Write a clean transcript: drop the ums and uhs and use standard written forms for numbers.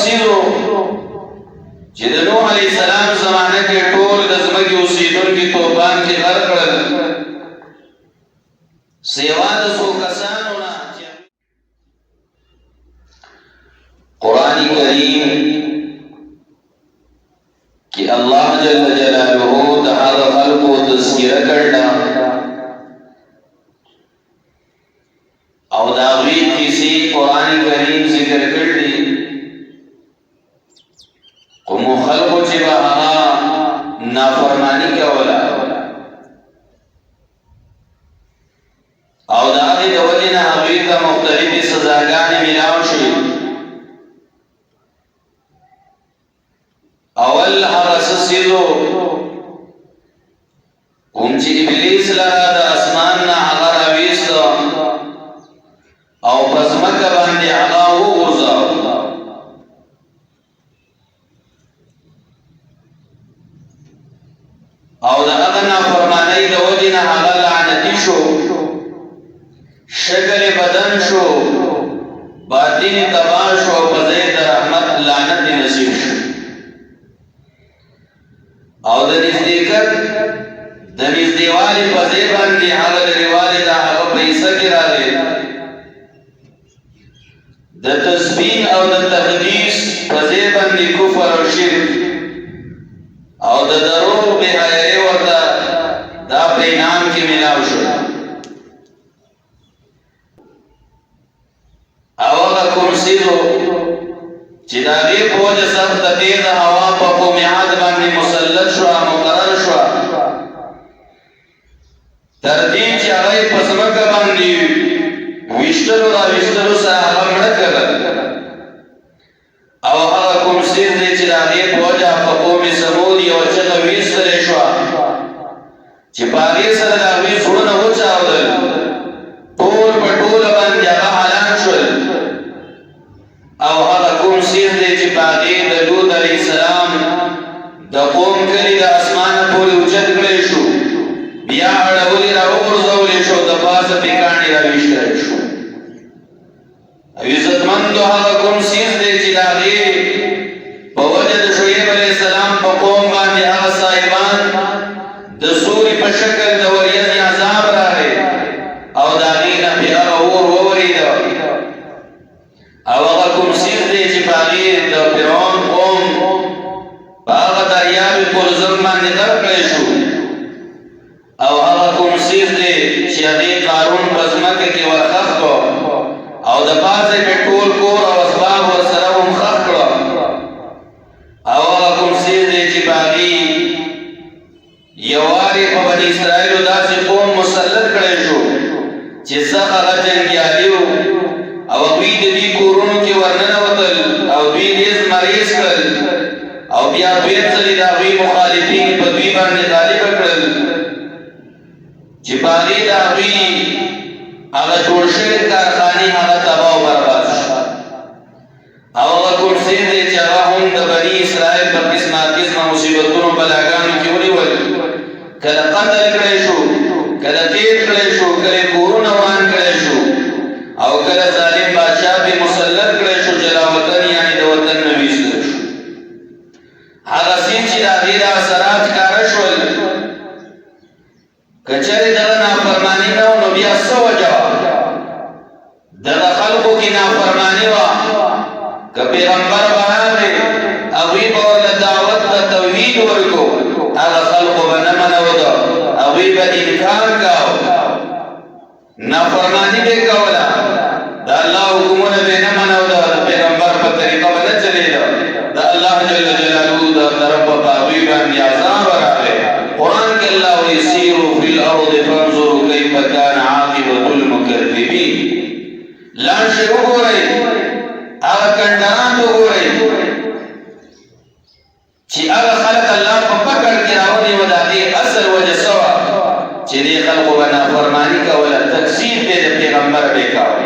سیزو چې د نوح علیه السلام زمانه کې ټول د ځمکې اوسېدونکي طوفان کې غرق کړل سیوا د څو کسانو نه قرآن کریم کہ اللہ جل جلالہ د هغه خلقو تذکره کړل او دا غوی کسی قرآن کریم ذکر کړل کوم خلقو چې به هغه نافرمانی کوله او دا د وجه نه هغوی ته مختلفې سزاګانې میلاو شوې اول هغه څه څیزو کوم چې ابلیس لره د اسمان نه هغه راویسته او په ځمکه باندې هغه وغورځاوه او د هغه نافرمانۍ د وجې نه هغه لعنتي شو شکل بدن شو باطن تباه شو په ځای د رحمت لعنت نصیب شو او د نزدېکت د نزدېوالي په ځای باندې هغه لرېوالی د هغه په حصه کې راغی د تسبیح او د تقدیس په ځای باندې کفر او شرک او د دروغ بېحیایي ورته دا په انعام کې میلاو شو او هغه کوم څیزو چې د هغې په وجه سخته تیزه هوا په قومیت باندې مسلط شوه مقرر شوه تر دې چې هغه یې په ځمکه باندې ویشتلو راویشتلو سره هغه مړه کړل او هغه کوم څیز دی چې د هغې په وجه په قوم ثمود یوه چغه ویستلی شوه چې په هغې سره د هغوی زړونه وچاودل ټول په ټوله باندې هغه هلاک شول او هغه کوم څیز دی چې په هغې د لوط علیه السلام د قوم کلي د اسمانه پورې اوچت کړی شو بیا اړولې راوغورځولی شو د پاسه پې کاڼي راویشتلی شو او عزتمندو هغه کوم څیز دی چې د هغې په وجه د شعیب علیه السلام په قوم باندې هغه صاحبان د سوري په شکل د وریځې عذاب راغی او د هغې نه پې هغه اور وورېده او هغه کوم څیز دی چې په هغې د فرعون قوم په هغه دریاب کلزم باندې غرق کړی شو او هغه کوم څیز دی چې هغې قارون په ځمکه کې ورخښ کړو او د پاسه پې ټول کور او اسباب ورسره هم ښخ کړه او هغه کوم څیز دی چې په هغې یو وارې په بني اسرائیلو داسې قوم مسلط کړی شو چې سخت هغه جنګیالي وو او دوی د دې کورونو کې ورننوتل او دوی نیز مریض کړل او بیا دویم ځلې د هغوی مخالفین په دوی باندې غالبه کړل چې په هغې د هغوی هغه جوړ شوې کارخانې هغه تباه او برباد شو او هغه کوم څیز دی چې هغه هم د بني اسرائیل په قسمه قسمه مصیبتونو بلاګانو کې ونیول کله قتل کړی شو کله تیر کړی شو کله کورونه وران کړی شو او کله ظالم بادشاه پې مسلط کړی شو جلاوطن یعنې د وطن نه ویستلی شو هغه سیند چې د هغې د اثرات ښکاره شول که چېرې دغه نافرماني نه وه نو بیا څه وجه وه دغه خلقو کې نافرماني وه که پیغمبر به راغی هغوی به ورله دعوت د توحید ورکړو هغه خلقو به نه منوده هغوی به انکار کاو نافرمانی به کوله د الله حکمونه به نه منوده د پیغمبر په طریقه به نه چلېده د الله جل جلاله د طرف په هغوی باندې عذاب راغی قرآن کې الله وایي سیروا فی الارض فانظروا کیف کان عاقبة المکذبین لاړ شئ وګورئ هغه کنډران وګورئ چې هغه خلک الله په پکړ کې راونیوه د هغې اصل وجه څه وه چې دې خلقو به نافرماني کوله تکذیب به د پیغمبر به یې کاوه